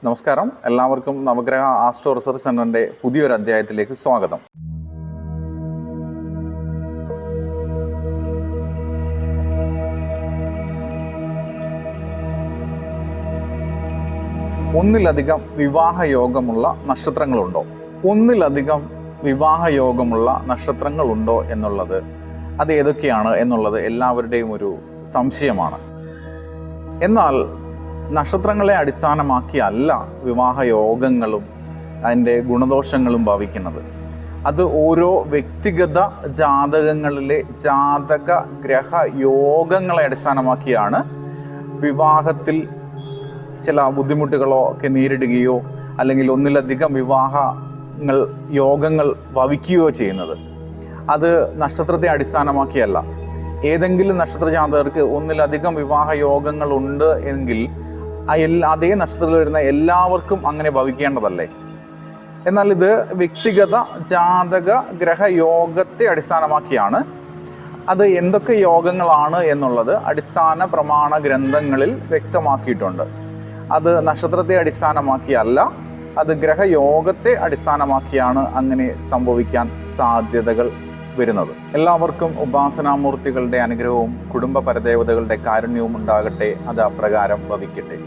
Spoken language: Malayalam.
നമസ്കാരം, എല്ലാവർക്കും നവഗ്രഹ ആസ്ട്രോ റിസർച്ച് സെന്ററിന്റെ പുതിയൊരു അധ്യായത്തിലേക്ക് സ്വാഗതം. ഒന്നിലധികം വിവാഹയോഗമുള്ള നക്ഷത്രങ്ങളുണ്ടോ? ഒന്നിലധികം വിവാഹയോഗമുള്ള നക്ഷത്രങ്ങളുണ്ടോ എന്നുള്ളത് അത് ഏതൊക്കെയാണ് എന്നുള്ളത് എല്ലാവരുടെയും ഒരു സംശയമാണ്. എന്നാൽ നക്ഷത്രങ്ങളെ അടിസ്ഥാനമാക്കിയല്ല വിവാഹയോഗങ്ങളും അതിൻ്റെ ഗുണദോഷങ്ങളും ഭവിക്കുന്നത്. അത് ഓരോ വ്യക്തിഗത ജാതകങ്ങളിലെ ജാതക ഗ്രഹ യോഗങ്ങളെ അടിസ്ഥാനമാക്കിയാണ് വിവാഹത്തിൽ ചില ബുദ്ധിമുട്ടുകളോ ഒക്കെ നേരിടുകയോ അല്ലെങ്കിൽ ഒന്നിലധികം യോഗങ്ങൾ ഭവിക്കുകയോ ചെയ്യുന്നത്. അത് നക്ഷത്രത്തെ അടിസ്ഥാനമാക്കിയല്ല. ഏതെങ്കിലും നക്ഷത്ര ജാതകർക്ക് ഒന്നിലധികം വിവാഹയോഗങ്ങളുണ്ട് എങ്കിൽ അതേ നക്ഷത്രത്തിൽ വരുന്ന എല്ലാവർക്കും അങ്ങനെ ഭവിക്കേണ്ടതല്ലേ? എന്നാൽ ഇത് വ്യക്തിഗത ജാതക ഗ്രഹയോഗത്തെ അടിസ്ഥാനമാക്കിയാണ്. അത് എന്തൊക്കെ യോഗങ്ങളാണ് എന്നുള്ളത് അടിസ്ഥാന പ്രമാണ ഗ്രന്ഥങ്ങളിൽ വ്യക്തമാക്കിയിട്ടുണ്ട്. അത് നക്ഷത്രത്തെ അടിസ്ഥാനമാക്കിയല്ല, അത് ഗ്രഹയോഗത്തെ അടിസ്ഥാനമാക്കിയാണ് അങ്ങനെ സംഭവിക്കാൻ സാധ്യതകൾ വരുന്നത്. എല്ലാവർക്കും ഉപാസനാമൂർത്തികളുടെ അനുഗ്രഹവും കുടുംബ പരദേവതകളുടെ കാരുണ്യവും ഉണ്ടാകട്ടെ. അത് അപ്രകാരം ഭവിക്കട്ടെ.